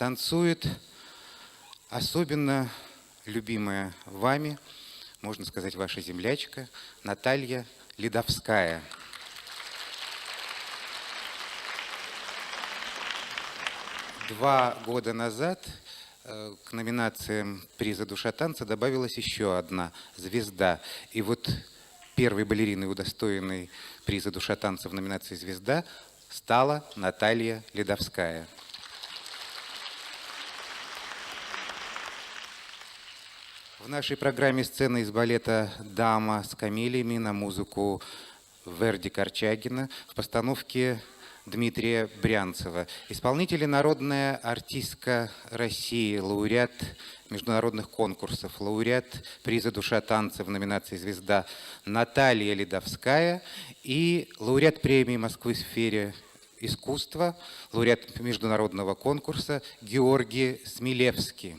танцует особенно любимая вами, можно сказать, ваша землячка Наталья Ледовская. Два года назад к номинациям приза «Душа танца» добавилась еще одна звезда. И вот первой балериной, удостоенной приза «Душа танца» в номинации «Звезда», стала Наталья Ледовская. В нашей программе сцена из балета «Дама с камелиями» на музыку Верди Корчагина в постановке Дмитрия Брянцева. Исполнители — народная артистка России, лауреат международных конкурсов, лауреат приза «Душа танца» в номинации «Звезда» Наталья Ледовская и лауреат премии Москвы в сфере искусства, лауреат международного конкурса Георгий Смилевский.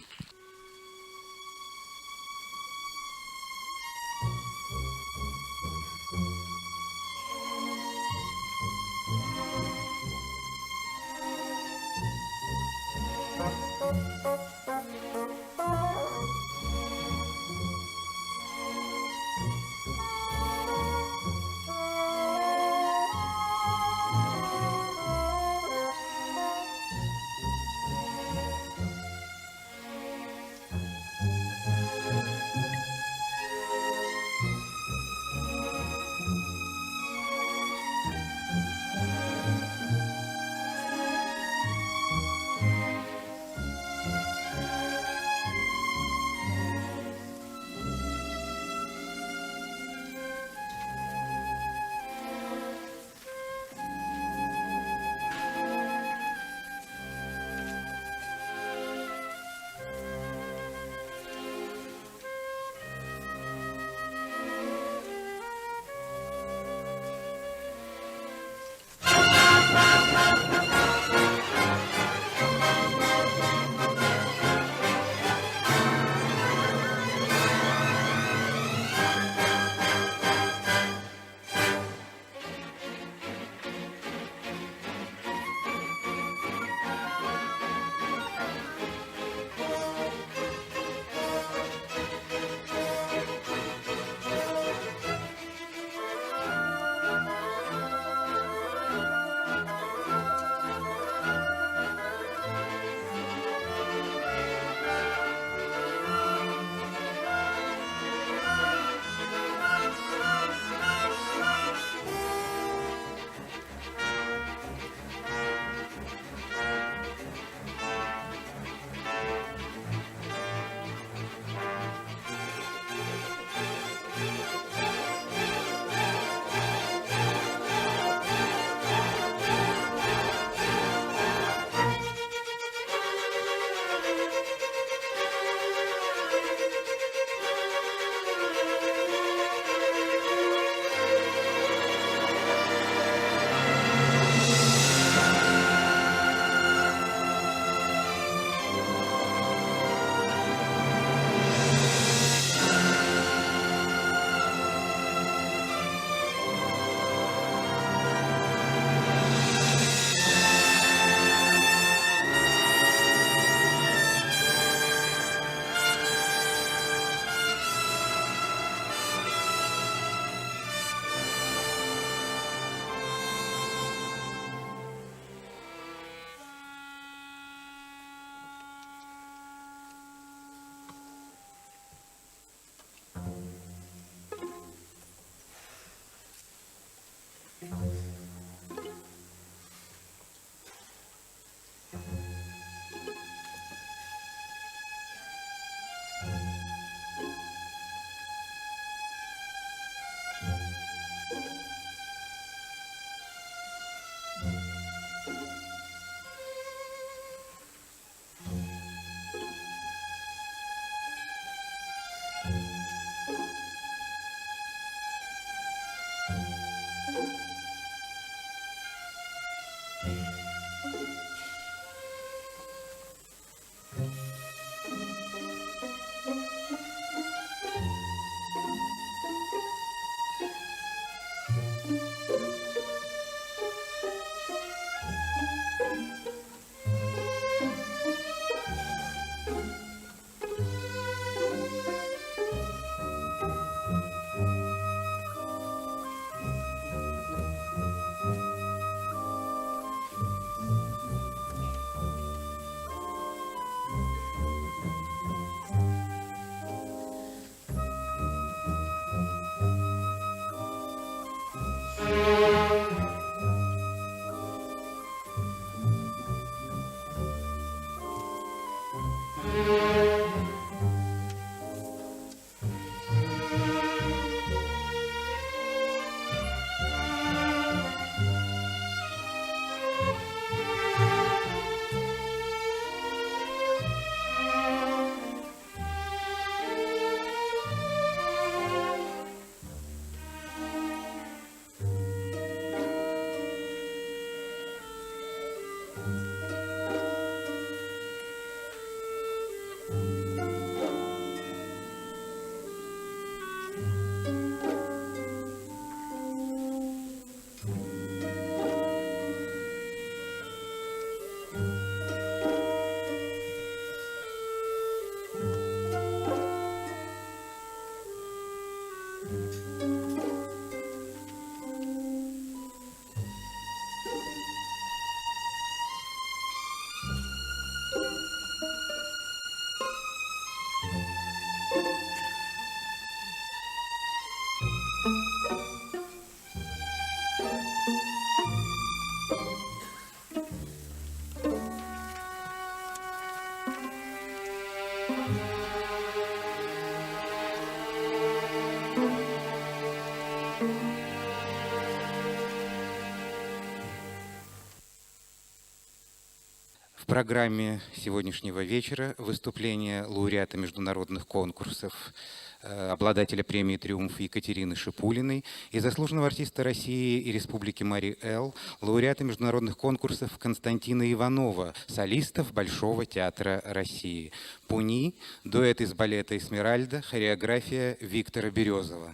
В программе сегодняшнего вечера выступление лауреата международных конкурсов, обладателя премии «Триумф» Екатерины Шипулиной и заслуженного артиста России и Республики Марий-Эл, лауреата международных конкурсов Константина Иванова, солистов Большого театра России. «Пуни», дуэт из балета «Эсмеральда», хореография Виктора Березова.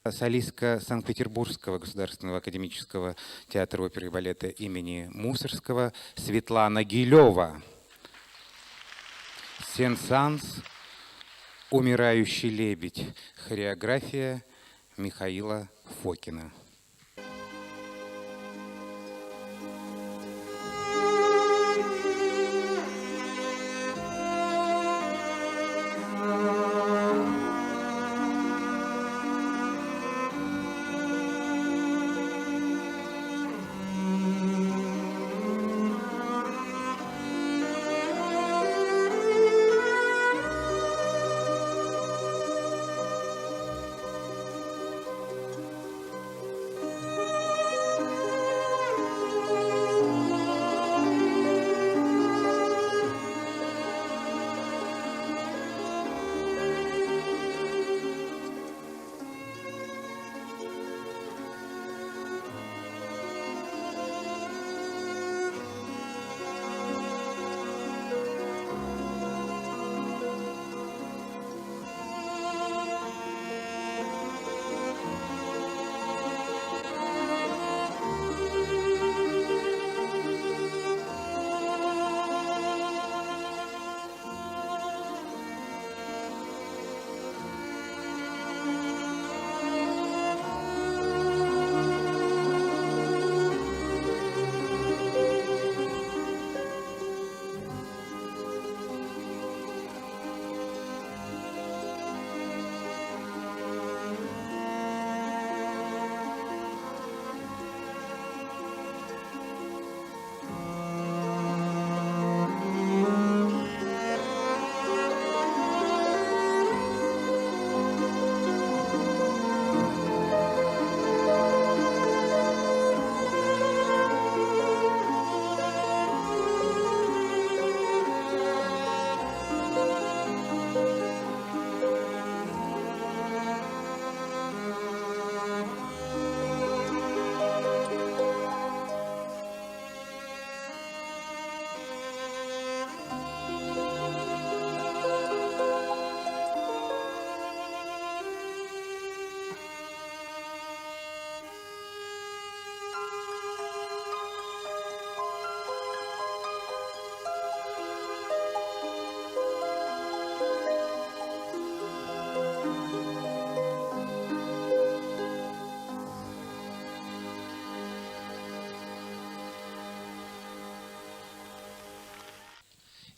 Солистка Санкт-Петербургского государственного академического театра оперы и балета имени Мусоргского Светлана Гилева. Сен-Санс «Умирающий лебедь». Хореография Михаила Фокина.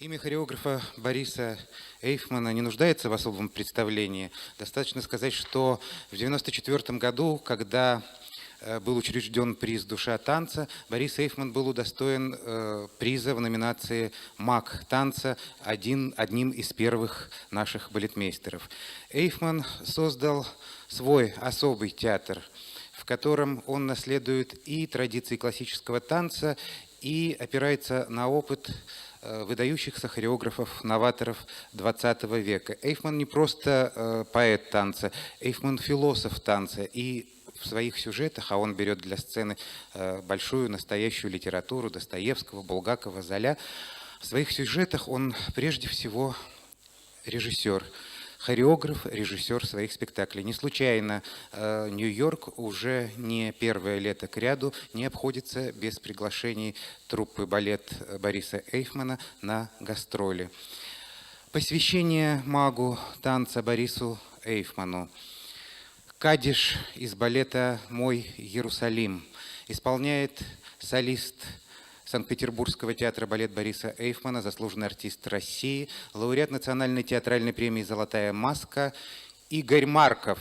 Имя хореографа Бориса Эйфмана не нуждается в особом представлении. Достаточно сказать, что в 1994 году, когда был учрежден приз «Душа танца», Борис Эйфман был удостоен приза в номинации «Маг танца», одним из первых наших балетмейстеров. Эйфман создал свой особый театр, в котором он наследует и традиции классического танца, и опирается на опыт выдающихся хореографов, новаторов XX века. Эйфман не просто поэт танца, Эйфман философ танца. И в своих сюжетах, а он берет для сцены большую настоящую литературу Достоевского, Булгакова, Золя, в своих сюжетах он прежде всего режиссер. Хореограф, режиссер своих спектаклей. Не случайно Нью-Йорк уже не первое лето кряду не обходится без приглашений труппы балет Бориса Эйфмана на гастроли. Посвящение магу танца Борису Эйфману. Кадиш из балета «Мой Иерусалим» исполняет солист Санкт-Петербургского театра балет Бориса Эйфмана, заслуженный артист России, лауреат Национальной театральной премии «Золотая маска» Игорь Марков.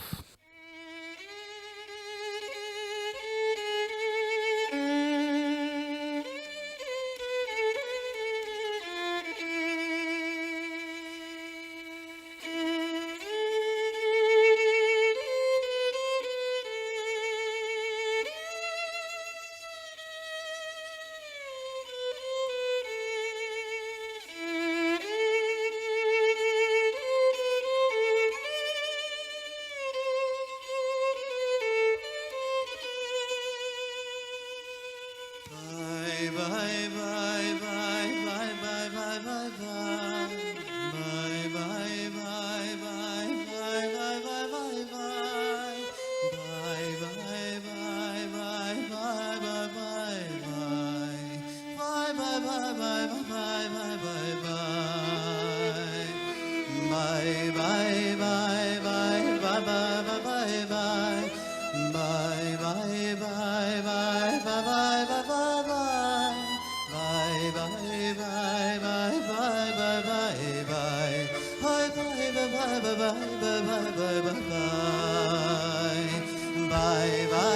Bye bye.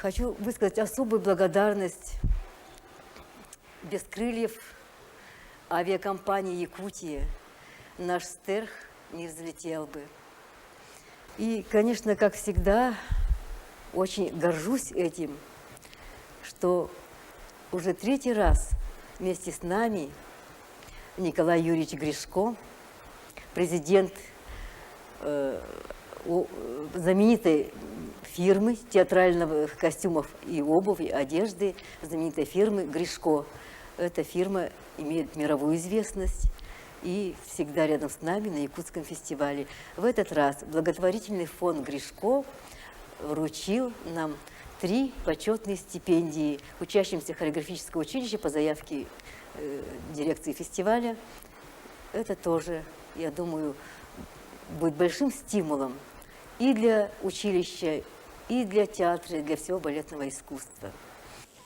Хочу высказать особую благодарность без крыльев авиакомпании «Якутия». Наш Стерх не взлетел бы. И, конечно, как всегда, очень горжусь этим, что уже третий раз вместе с нами Николай Юрьевич Гришко, президент знаменитой фирмы театральных костюмов и обуви, одежды, знаменитой фирмы Гришко. Эта фирма имеет мировую известность и всегда рядом с нами на Якутском фестивале. В этот раз благотворительный фонд Гришко вручил нам 3 почетные стипендии учащимся хореографического училища по заявке дирекции фестиваля. Это тоже, я думаю, будет большим стимулом и для училища, и для театра, и для всего балетного искусства.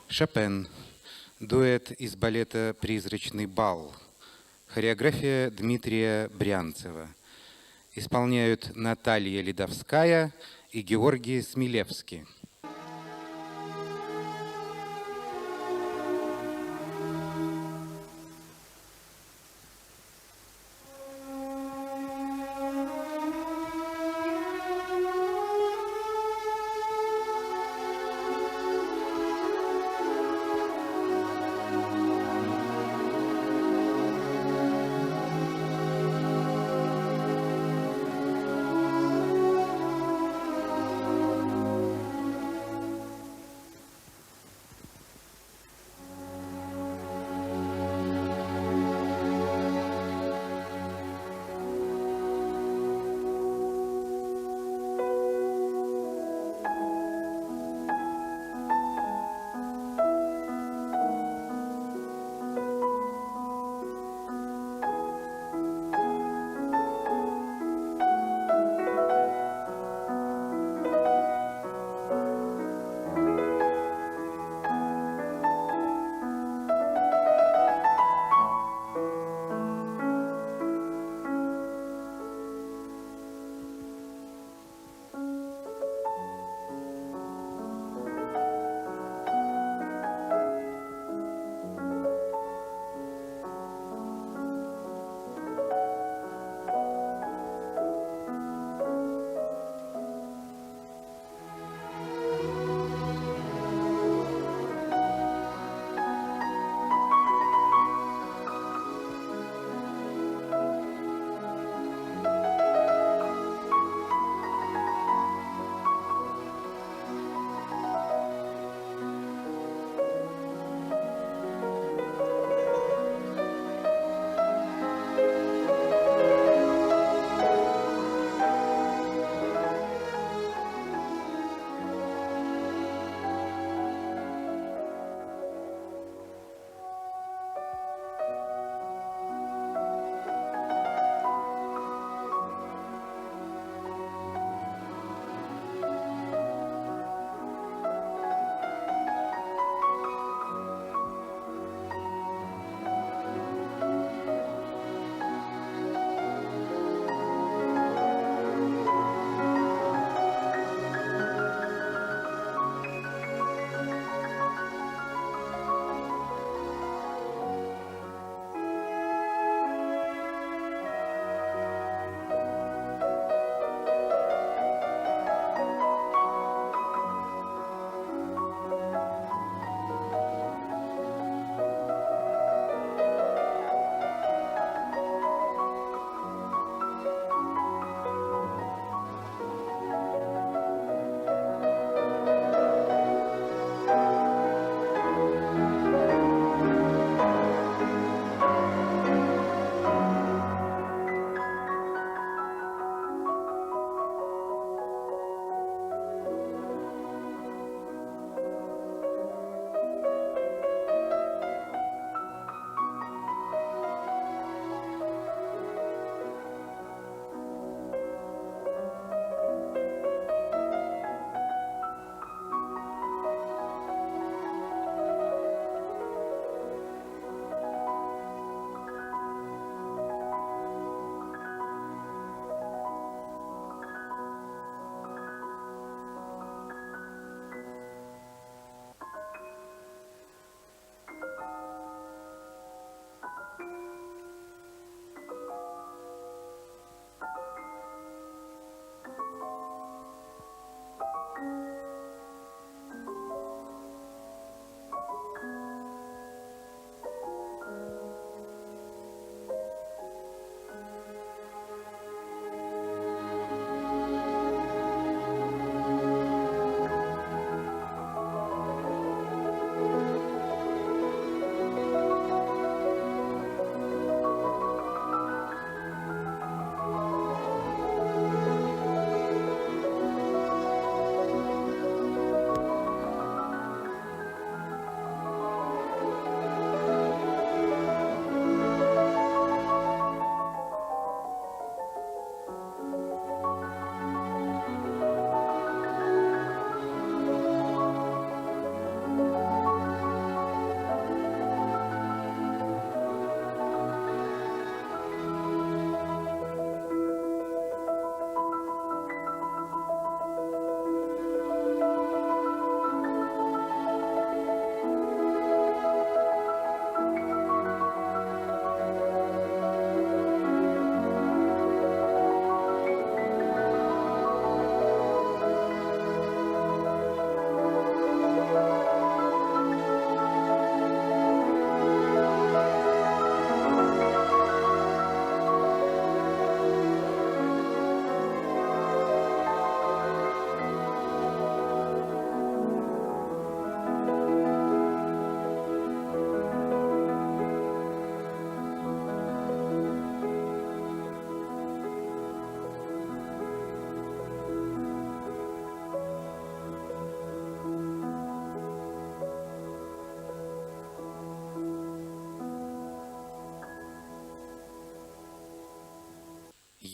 Шопен. Дуэт из балета «Призрачный бал». Хореография Дмитрия Брянцева. Исполняют Наталья Ледовская и Георгий Смилевский.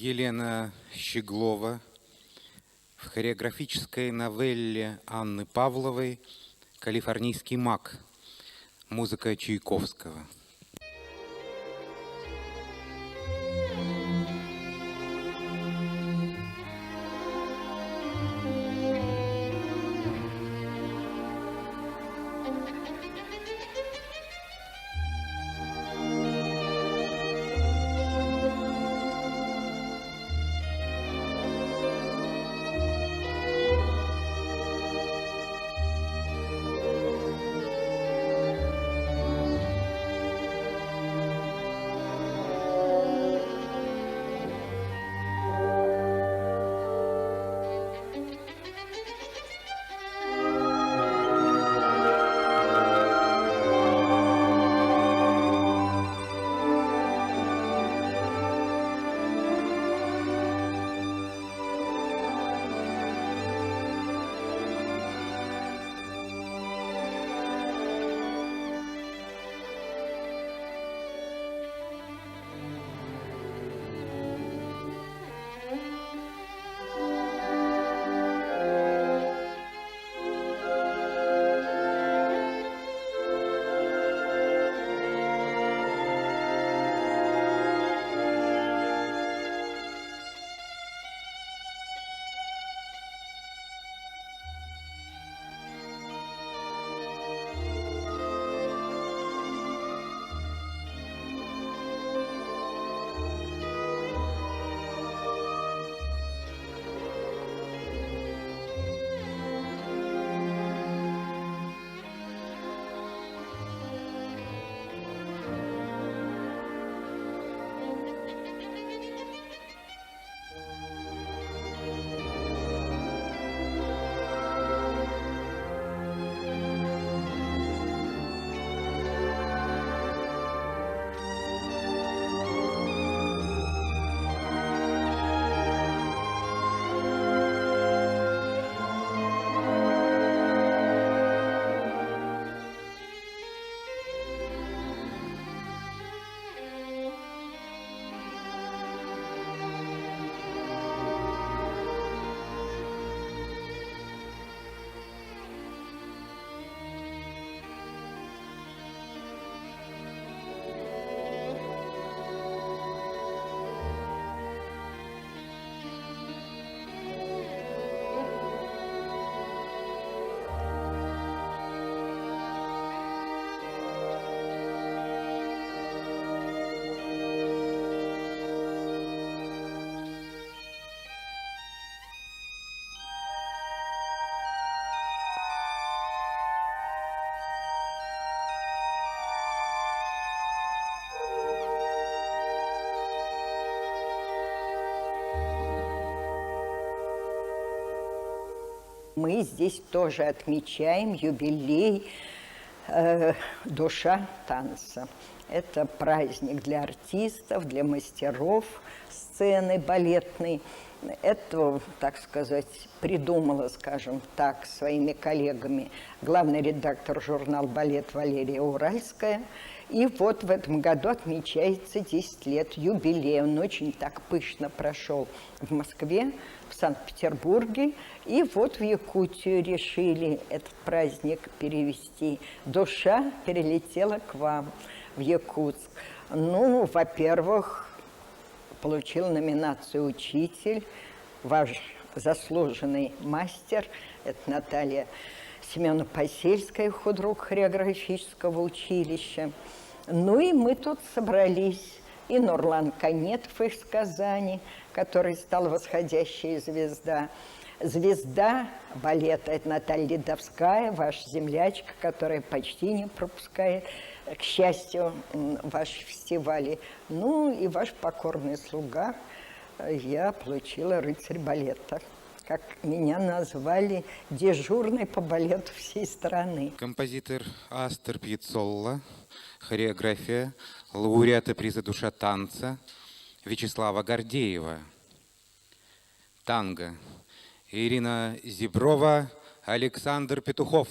Елена Щеглова в хореографической новелле Анны Павловой «Калифорнийский маг». Музыка Чайковского. Мы здесь тоже отмечаем юбилей «Душа танца». Это праздник для артистов, для мастеров сцены балетной. Это, так сказать, придумала, скажем так, своими коллегами главный редактор журнала «Балет» Валерия Уральская. И вот в этом году отмечается 10 лет юбилей. Он очень так пышно прошел в Москве, в Санкт-Петербурге. И вот в Якутию решили этот праздник перевести. «Душа перелетела к вам в Якутск». Ну, во-первых, получил номинацию «Учитель», ваш заслуженный мастер, это Наталья Семенова-Посельская, худрук хореографического училища. Ну и мы тут собрались. И Нурлан Канетов из Казани, который стал восходящая звезда. Звезда балета – это Наталья Ледовская, ваша землячка, которая почти не пропускает, к счастью, ваши фестивали. Ну и ваш покорный слуга. Я получила рыцарь балета. Как меня назвали, дежурной по балету всей страны. Композитор Астер Пьяццолла, хореография, лауреата приза «Душа танца» Вячеслава Гордеева. Танго. Ирина Зеброва, Александр Петухов.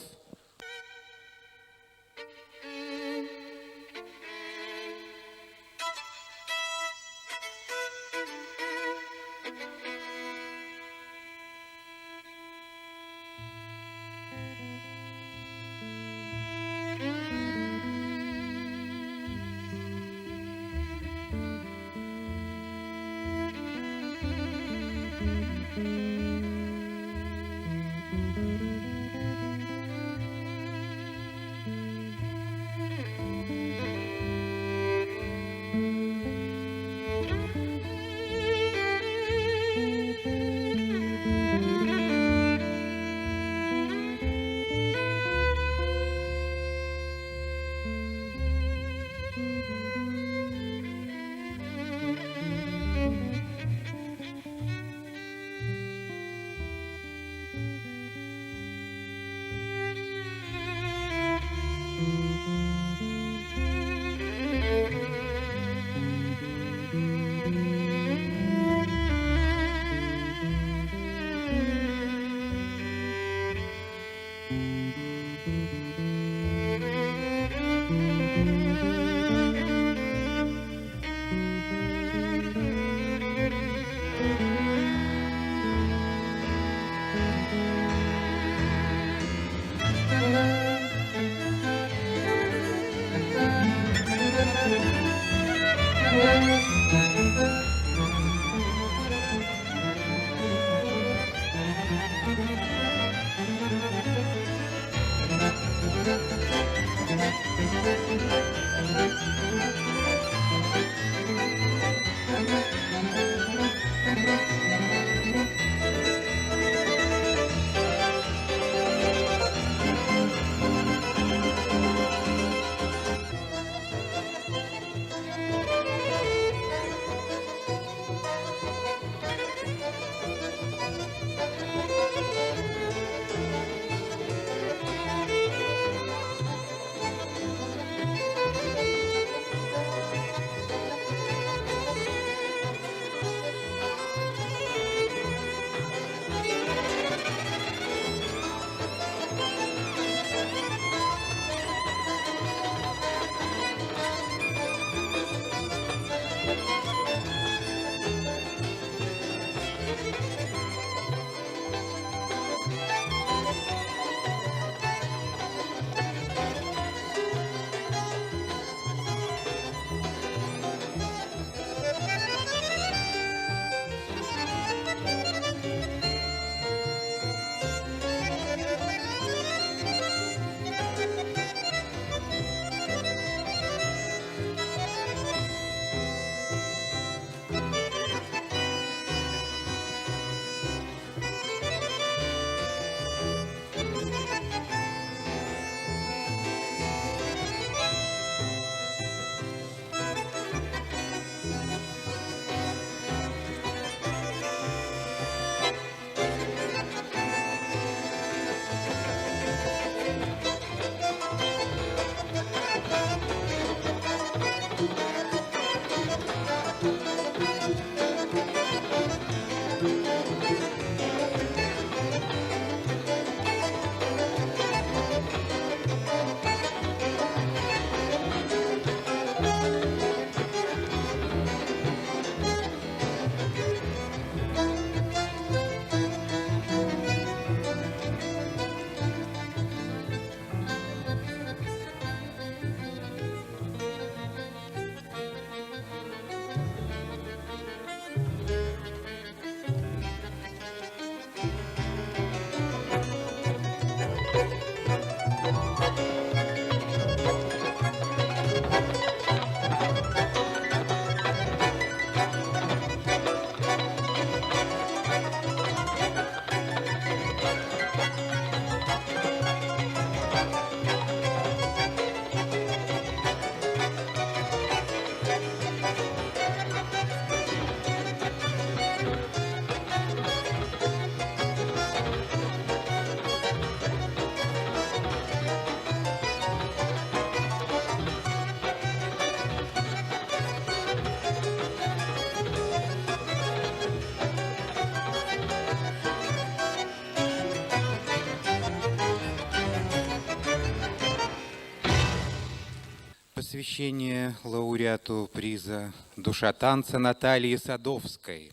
Посвящение лауреату приза «Душа танца» Натальи Садовской.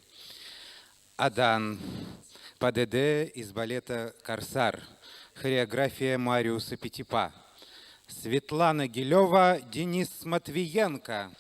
Адан. ПДД из балета «Корсар». Хореография Мариуса Петипа. Светлана Гилева, Денис Матвиенко.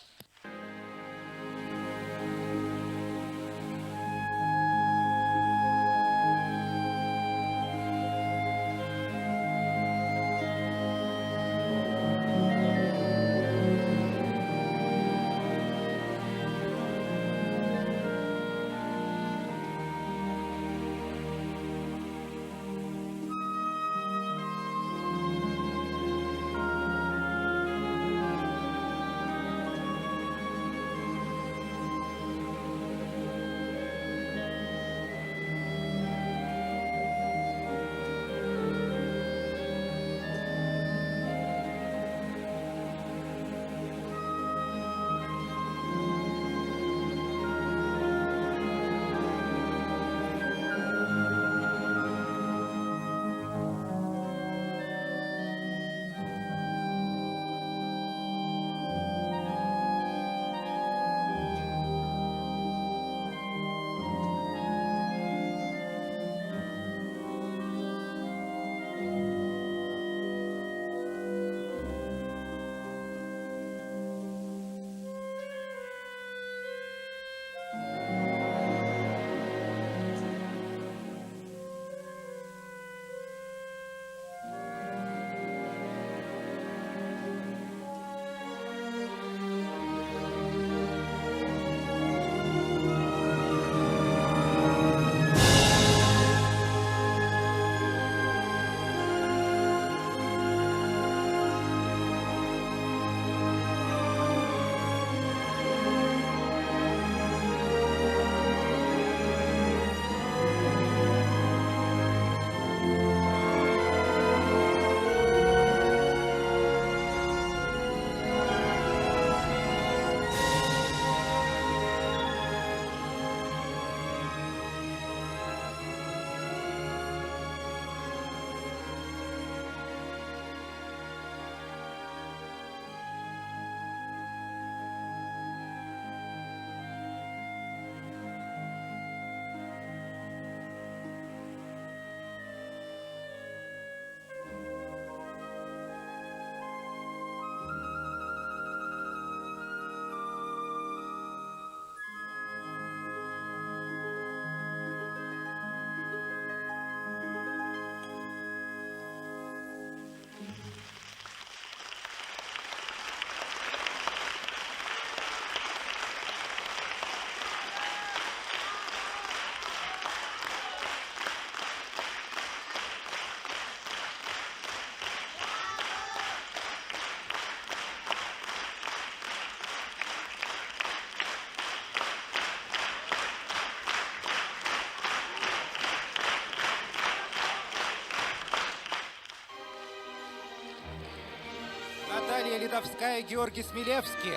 Трудовская, Георгий Смелевский.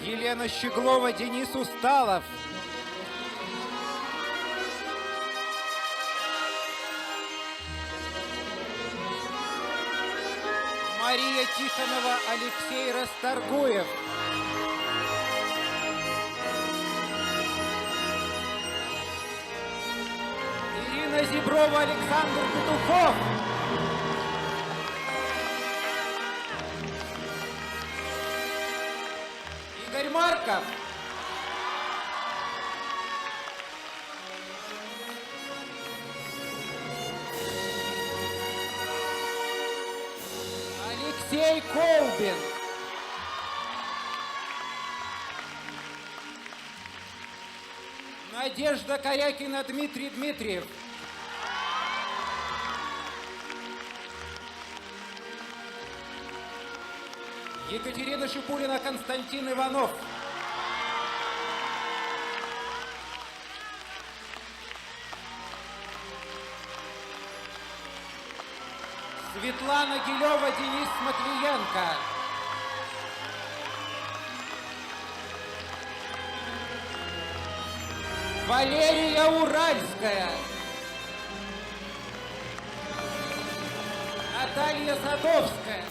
Елена Щеглова, Денис Усталов. Мария Тихонова, Алексей Расторгуев. Ирина Зеброва, Александр Петухов. Игорь Марков. Алексей Колбин. Надежда Корякина, Дмитрий Дмитриев. Екатерина Шипулина, Константин Иванов. Светлана Гилева, Денис Матвиенко. Валерия Уральская. Наталья Садовская.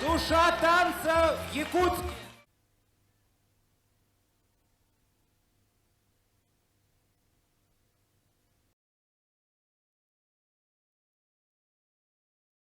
Душа танца в Якутске.